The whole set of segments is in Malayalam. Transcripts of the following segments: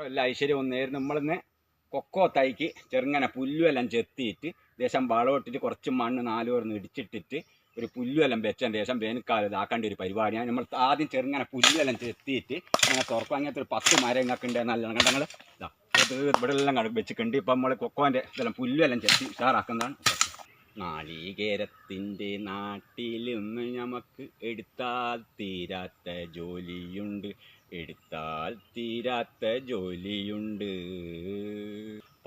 എല്ലാ ഐശ്വര്യവും നേരിടും. നമ്മളിന്ന് കൊക്കോ തൈക്ക് ചെറുങ്ങനെ പുല്ലുമെല്ലാം ചെത്തിയിട്ട് ദേശം വളമിട്ടിട്ട് കുറച്ച് മണ്ണ് 4 പേർന്ന് ഇടിച്ചിട്ടിട്ട് ഒരു പുല്ലുമെല്ലാം വെച്ചതിന് ശേഷം വേനൽക്കാലം ഇതാക്കേണ്ട ഒരു പരിപാടിയാണ്. നമ്മൾ ആദ്യം ചെറുങ്ങനെ പുല്ലുമെല്ലാം ചെത്തിയിട്ട് ഇങ്ങനെ തുറക്കും. അങ്ങനത്തെ ഒരു 10 മരം ഇങ്ങൊക്കെ ഉണ്ട്. നല്ലോണം കണ്ട ഞങ്ങൾ ഇവിടെ എല്ലാം വെച്ചിട്ടുണ്ട്. ഇപ്പം നമ്മൾ കൊക്കോൻ്റെ ഇതെല്ലാം പുല്ലുമെല്ലാം ചെത്തി ഉഷാറാക്കുന്നതാണ്. നാളികേരത്തിൻ്റെ നാട്ടിലൊന്ന് നമുക്ക് എടുത്താൽ തീരാത്ത ജോലിയുണ്ട്, എടുത്താൽ തീരാത്ത ജോലിയുണ്ട്.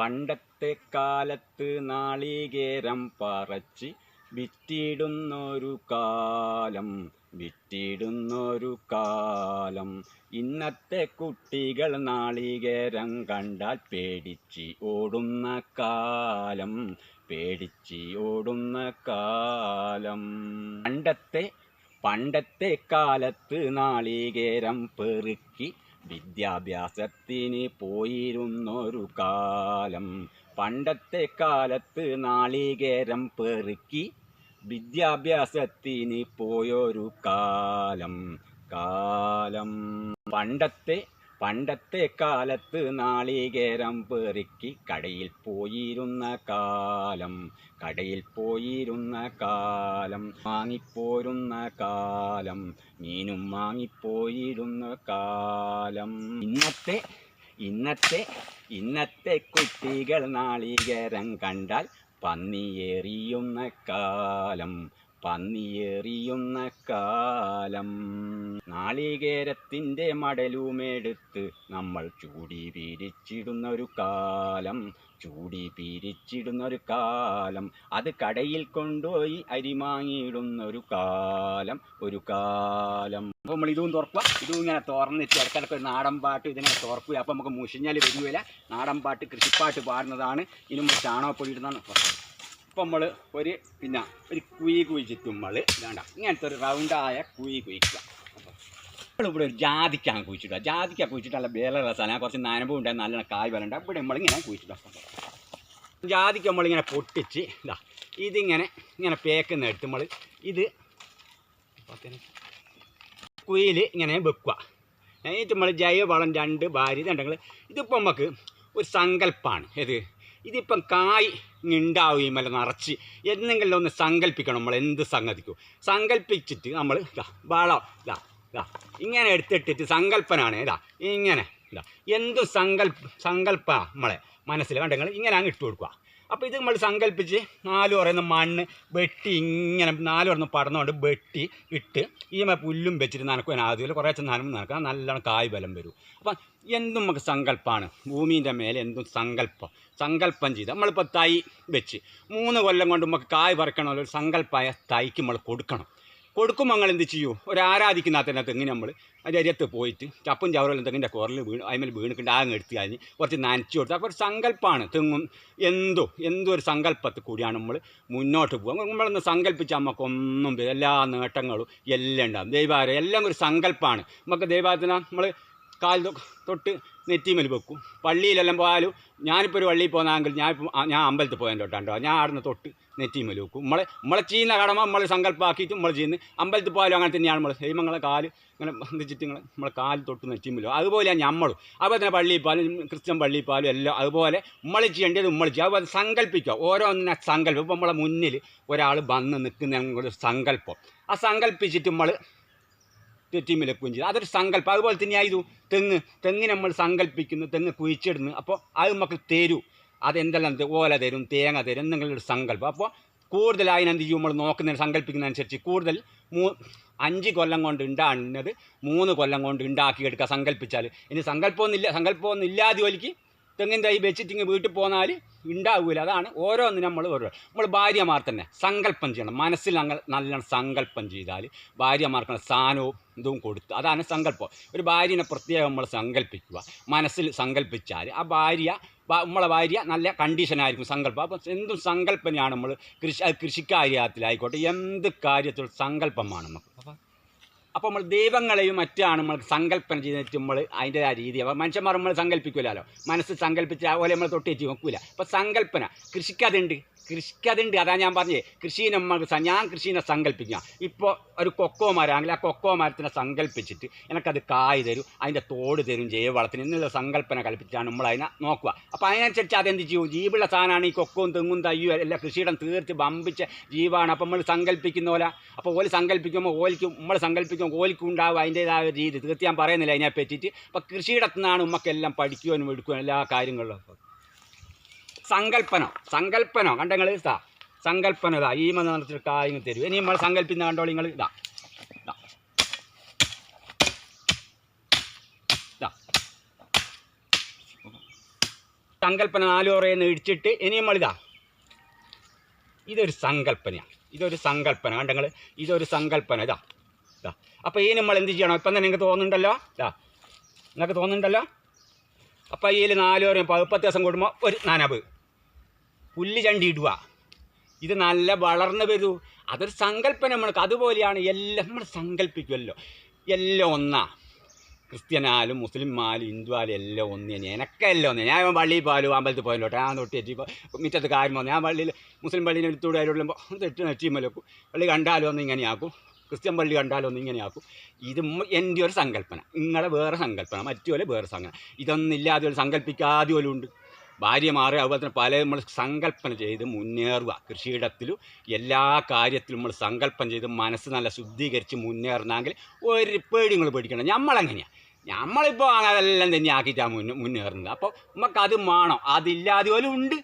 പണ്ടത്തെ കാലത്ത് നാളികേരം പറിച്ച് വിറ്റിടുന്നൊരു കാലം, വിറ്റിടുന്നൊരു കാലം. ഇന്നത്തെ കുട്ടികൾ നാളികേരം കണ്ടാൽ പേടിച്ച് ഓടുന്ന കാലം, പേടിച്ച് ഓടുന്ന കാലം. പണ്ടത്തെ കാലത്ത് നാളികേരം പെറുക്കി വിദ്യാഭ്യാസത്തിന് പോയിരുന്നൊരു കാലം. പണ്ടത്തെ കാലത്ത് നാളികേരം പെറുക്കി വിദ്യാഭ്യാസത്തിന് പോയൊരു കാലം, കാലം. പണ്ടത്തെ കാലത്ത് നാളികേരം പെറുക്കി കടയിൽ പോയിരുന്ന കാലം, കടയിൽ പോയിരുന്ന കാലം. വാങ്ങിപ്പോരുന്ന കാലം, മീനും വാങ്ങിപ്പോയിരുന്ന കാലം. ഇന്നത്തെ കുട്ടികൾ നാളികേരം കണ്ടാൽ പന്നിയേറിയുന്ന കാലം, പന്നിയേറിയുന്ന കാലം. നാളികേരത്തിൻ്റെ മടലുമെടുത്ത് നമ്മൾ ചൂടി പിരിച്ചിടുന്നൊരു കാലം, ചൂടി പിരിച്ചിടുന്നൊരു കാലം. അത് കടയിൽ കൊണ്ടുപോയി അരി വാങ്ങിയിടുന്നൊരു കാലം, ഒരു കാലം. അപ്പോൾ നമ്മൾ ഇതും തുറക്കുക, ഇതും ഇങ്ങനെ തുറന്നിട്ട് ഇടയ്ക്കിടയ്ക്ക് ഒരു നാടൻ പാട്ട് ഇതിങ്ങനെ തുറക്കുക. അപ്പോൾ നമുക്ക് മുഷിഞ്ഞാൽ വരുകയില്ല. നാടൻ പാട്ട് കൃഷിപ്പാട്ട് പാടുന്നതാണ്. ഇനി നമ്മൾ ചാണകപ്പൊടി ഇടുന്നതാണ്. ഇപ്പം നമ്മൾ ഒരു കുഴി കുഴിച്ചിട്ട് നമ്മൾ വേണ്ട ഇങ്ങനത്തെ ഒരു റൗണ്ടായ കുഴി കുഴിക്കുക. നമ്മളിവിടെ ഒരു ജാതിക്കാണ് കുഴിച്ചിടുക. ജാതിക്ക കുഴിച്ചിട്ട് നല്ല വേലുള്ള സ്ഥലം, കുറച്ച് നനമ്പും ഉണ്ടായി, നല്ല കായ് വരണ്ട. ഇവിടെ നമ്മളിങ്ങനെ കുഴിച്ചിടുക. ജാതിക്ക നമ്മളിങ്ങനെ പൊട്ടിച്ച് ഇതിങ്ങനെ പേക്കുന്നെടുത്ത് നമ്മൾ ഇത് കുഴിയിൽ ഇങ്ങനെ വെക്കുക. എന്നിട്ട് നമ്മൾ ജൈവവളം 2 ഭാര്യ ഉണ്ടെങ്കിൽ ഇതിപ്പോൾ നമുക്ക് ഒരു സങ്കല്പമാണ്. ഇതിപ്പം കായ് ഉണ്ടാവുകയും അല്ല നിറച്ച് എന്തെങ്കിലും ഒന്ന് സങ്കല്പിക്കണം. നമ്മൾ എന്ത് സംഗതിക്കും സങ്കല്പിച്ചിട്ട് നമ്മൾ വളം ഇങ്ങനെ എടുത്തിട്ടിട്ട് സങ്കല്പനാണ് ഇങ്ങനെ എന്തും സങ്കല്പ നമ്മളെ മനസ്സിൽ കണ്ടെങ്കിൽ ഇങ്ങനെ അങ്ങ് ഇട്ട് കൊടുക്കുക. അപ്പോൾ ഇത് നമ്മൾ സങ്കല്പിച്ച് 4 പറയുന്ന മണ്ണ് വെട്ടി ഇങ്ങനെ 4 പറയുന്ന പടന്നുകൊണ്ട് വെട്ടി ഇട്ട് ഈ പുല്ലും വെച്ചിട്ട് നനക്കും. ആദ്യം കുറേശ്ശെ നനമ്പ് നനക്കാം, നല്ലോണം കായ് ബലം വരും. അപ്പം എന്തും നമുക്ക് സങ്കല്പമാണ്. ഭൂമീൻ്റെ മേലെ എന്തും സങ്കല്പം ചെയ്ത് നമ്മളിപ്പോൾ തൈ വെച്ച് 3 കൊല്ലം കൊണ്ട് നമുക്ക് കായ് പറിക്കണമല്ലോ. ഒരു സങ്കല്പമായ തൈക്ക് നമ്മൾ കൊടുക്കുമ്പോൾ നമ്മൾ എന്ത് ചെയ്യൂ, ഒരു ആരാധിക്കുന്ന തെങ്ങിന് നമ്മൾ അതിൻ്റെ അരിയത്ത് പോയിട്ട് ചപ്പും ചവറെല്ലാം തെങ്ങിൻ്റെ കുറലിൽ അതിന്മേൽ വീണിട്ടുണ്ട് അങ്ങ് എടുത്ത് കഴിഞ്ഞ് കുറച്ച് നനച്ചു കൊടുത്ത്. അപ്പോൾ ഒരു സങ്കല്പമാണ്. തെങ്ങും എന്തോ ഒരു സങ്കല്പത്തിൽ കൂടിയാണ് നമ്മൾ മുന്നോട്ട് പോകുക. നമ്മളൊന്ന് സങ്കല്പിച്ചാൽ നമുക്കൊന്നും എല്ലാ നേട്ടങ്ങളും എല്ലാം ഉണ്ടാകും. ദൈവാരം എല്ലാം ഒരു സങ്കല്പമാണ്. നമുക്ക് ദൈവാരത്തിന് നമ്മൾ കാൽ തൊട്ട് നെറ്റിമേൽ വെക്കും. പള്ളിയിലെല്ലാം പോയാലും ഞാനിപ്പോൾ ഒരു പള്ളിയിൽ പോകുന്നതെങ്കിൽ ഞാൻ അമ്പലത്തിൽ പോയതിൻ്റെ തൊട്ടാണ്ടോ ഞാൻ അവിടെ നിന്ന് തൊട്ട് നെറ്റിമേൽ വെക്കും. നമ്മളെ ചെയ്യുന്ന കടമ നമ്മൾ സങ്കല്പമാക്കിയിട്ട് നമ്മൾ ചെയ്യുന്നത്. അമ്പലത്തിൽ പോയാലും അങ്ങനെ തന്നെയാണ്. നമ്മൾ ദൈവങ്ങളെ കാല് ഇങ്ങനെ ബന്ധിച്ചിട്ട് നമ്മളെ കാല് തൊട്ട് നെറ്റിമേലോ അതുപോലെയാണ് നമ്മളും. അതുപോലെ തന്നെ പള്ളിയിൽ പോയാലും ക്രിസ്ത്യൻ പള്ളിയിൽ പോയാലും എല്ലാം അതുപോലെ നമ്മൾ ചെയ്യേണ്ടത് നമ്മൾ ചെയ്യുക. അതുപോലെ സങ്കല്പിക്കുക. ഓരോന്നിനെ സങ്കല്പം. ഇപ്പോൾ നമ്മളെ മുന്നിൽ ഒരാൾ വന്ന് നിൽക്കുന്ന സങ്കല്പം. ആ സങ്കല്പിച്ചിട്ട് നമ്മൾ നെറ്റിമേലെക്കുകയും ചെയ്തു. അതൊരു സങ്കല്പം. അതുപോലെ തന്നെയായിരുന്നു തെങ്ങിന് നമ്മൾ സങ്കല്പിക്കുന്നു, തെങ്ങ് കുഴിച്ചിടുന്നു. അപ്പോൾ അത് നമുക്ക് തരൂ. അതെന്തെല്ലാം ഓല തരും, തേങ്ങ തരും, എന്തെങ്കിലും ഒരു സങ്കല്പം. അപ്പോൾ കൂടുതൽ അതിനെന്ത് ചെയ്യും, നമ്മൾ നോക്കുന്നതിന് സങ്കല്പിക്കുന്നതനുസരിച്ച് കൂടുതൽ 5 കൊല്ലം കൊണ്ട് ഉണ്ടാകുന്നത് 3 കൊല്ലം കൊണ്ട് ഉണ്ടാക്കിയെടുക്കുക സങ്കല്പിച്ചാൽ. ഇനി സങ്കല്പമൊന്നും ഇല്ലാതെ ജോലിക്ക് തെങ്ങിൻ തൈ വെച്ചിട്ട് വീട്ടിൽ പോന്നാൽ ഉണ്ടാവില്ല. അതാണ് ഓരോന്നിനും നമ്മൾ ഭാര്യമാർ തന്നെ സങ്കല്പം ചെയ്യണം. മനസ്സിൽ നല്ലോണം സങ്കല്പം ചെയ്താൽ ഭാര്യമാർക്കുള്ള സ്ഥാനവും ഇതും കൊടുത്ത് അതാണ് സങ്കല്പം. ഒരു ഭാര്യനെ പ്രത്യേകം നമ്മൾ സങ്കല്പിക്കുക. മനസ്സിൽ സങ്കല്പിച്ചാൽ ആ നമ്മളെ ഭാര്യ നല്ല കണ്ടീഷനായിരിക്കും സങ്കല്പം. അപ്പോൾ എന്തും സങ്കല്പനയാണ് നമ്മൾ കൃഷിക്കാര്യത്തിലായിക്കോട്ടെ എന്ത് കാര്യത്തിൽ സങ്കല്പമാണ് നമുക്ക്. അപ്പോൾ നമ്മൾ ദൈവങ്ങളെയും മറ്റാണ് നമ്മൾ സങ്കല്പന ചെയ്തിട്ട് നമ്മൾ അതിൻ്റെ ആ രീതി. അപ്പോൾ മനുഷ്യന്മാർ നമ്മൾ സങ്കല്പിക്കില്ലല്ലോ. മനസ്സ് സങ്കല്പിച്ച് അതുപോലെ നമ്മൾ തൊട്ടേച്ച് നോക്കില്ല. അപ്പോൾ സങ്കല്പന കൃഷിക്കതുണ്ട്. കൃഷിക്ക് അതുണ്ട്. അതാണ് ഞാൻ പറഞ്ഞത്, കൃഷി നമ്മൾ ഞാൻ കൃഷീനെ സങ്കല്പിക്കുക. ഇപ്പോൾ ഒരു കൊക്കോ മരമാണെങ്കിൽ ആ കൊക്കോ മരത്തിനെ സങ്കല്പിച്ചിട്ട് എനിക്കത് കായ് തരും, അതിൻ്റെ തോട് തരും, ജൈവവളത്തിന് എന്നുള്ള സങ്കല്പന കൽപ്പിച്ചിട്ടാണ് നമ്മളതിനെ നോക്കുക. അപ്പോൾ അതിനനുസരിച്ച് അതെന്ത് ചെയ്യും? ജീവുള്ള സാധനമാണ് ഈ കൊക്കവും തെങ്ങും തയ്യും എല്ലാം കൃഷിയിടം തീർത്ത് ബമ്പിച്ച ജീവാണ്. അപ്പോൾ നമ്മൾ സങ്കല്പിക്കുന്ന പോലെ, അപ്പോൾ ഓല് സങ്കല്പിക്കുമ്പോൾ ഓലിക്കും നമ്മൾ സങ്കല്പിക്കുമ്പോൾ ഓലിക്കും ഉണ്ടാവും അതിൻ്റേതായ രീതി. തീർത്ത് ഞാൻ പറയുന്നില്ല അതിനെ പറ്റിയിട്ട്. അപ്പോൾ കൃഷിയിടത്തു നിന്നാണ് നമുക്കെല്ലാം പഠിക്കുവാനും എടുക്കുവാനും എല്ലാ കാര്യങ്ങളിലും. സങ്കല്പനോ കണ്ടങ്ങൾ സങ്കല്പന ഇതാ ഈ മന്ത്രത്തിൽ കായങ്ങൾ തരും. ഇനി നമ്മൾ സങ്കല്പിക്കുന്ന കണ്ടോളി നിങ്ങൾ. ഇതാ സങ്കല്പന 4 ഓറയെന്ന് ഇടിച്ചിട്ട് ഇനി നമ്മളിതാ ഇതൊരു സങ്കല്പന കണ്ടങ്ങൾ, ഇതൊരു സങ്കല്പന. ഇതാ അപ്പോൾ ഈ നമ്മൾ എന്ത് ചെയ്യണം? ഇപ്പം തന്നെ നിങ്ങൾക്ക് തോന്നുന്നുണ്ടല്ലോ, നിങ്ങൾക്ക് തോന്നുന്നുണ്ടല്ലോ. അപ്പോൾ ഇതിൽ 4 ഓറയും 10 ദിവസം കൂടുമ്പോൾ ഒരു നനവ് പുല്ല് ചണ്ടി ഇടുക. ഇത് നല്ല വളർന്നു വരൂ. അതൊരു സങ്കല്പന നമ്മൾക്ക്. അതുപോലെയാണ് എല്ലാം നമ്മൾ സങ്കല്പിക്കുമല്ലോ. എല്ലാം ഒന്നാ, ക്രിസ്ത്യനായാലും മുസ്ലിമായാലും ഹിന്ദുവായാലും എല്ലാം ഒന്ന് തന്നെ. എനക്കെല്ലാം ഒന്ന്. ഞാൻ പള്ളിയിൽ പോയാലും അമ്പലത്തിൽ പോയാലോട്ടെ ഞാൻ തൊട്ട് എത്തിയപ്പോൾ മിറ്റത്ത് കാര്യം വന്നു. ഞാൻ പള്ളിയിൽ മുസ്ലിം പള്ളിയിൽ എടുത്തുകൂടെ ആയാലും തെറ്റ് നെറ്റിമലക്കും. പള്ളി കണ്ടാലും ഒന്ന് ഇങ്ങനെയാക്കും, ക്രിസ്ത്യൻ പള്ളി കണ്ടാലും ഒന്ന് ഇങ്ങനെയാക്കും. ഇത് എൻ്റെ ഒരു സങ്കല്പന, നിങ്ങളെ വേറെ സങ്കല്പന, മറ്റുപോലെ വേറെ സങ്കല്പന. ഇതൊന്നും ഇല്ലാതെ ഒരു സങ്കല്പിക്കാതെ പോലും ഉണ്ട്. ഭാര്യ മാറി അതുപോലെ തന്നെ പല നമ്മൾ സങ്കല്പന ചെയ്ത് മുന്നേറുക. കൃഷിയിടത്തിലും എല്ലാ കാര്യത്തിലും നമ്മൾ സങ്കല്പം ചെയ്ത് മനസ്സ് നല്ല ശുദ്ധീകരിച്ച് മുന്നേറുന്നെങ്കിൽ ഒരു പേടി നിങ്ങൾ പേടിക്കണം. നമ്മളെങ്ങനെയാണ്, നമ്മളിപ്പോൾ അതെല്ലാം തന്നെ ആക്കിയിട്ടാണ് മുന്നേറുന്നത്. അപ്പോൾ നമുക്കത് വേണം. അതില്ലാതെ പോലും ഉണ്ട്.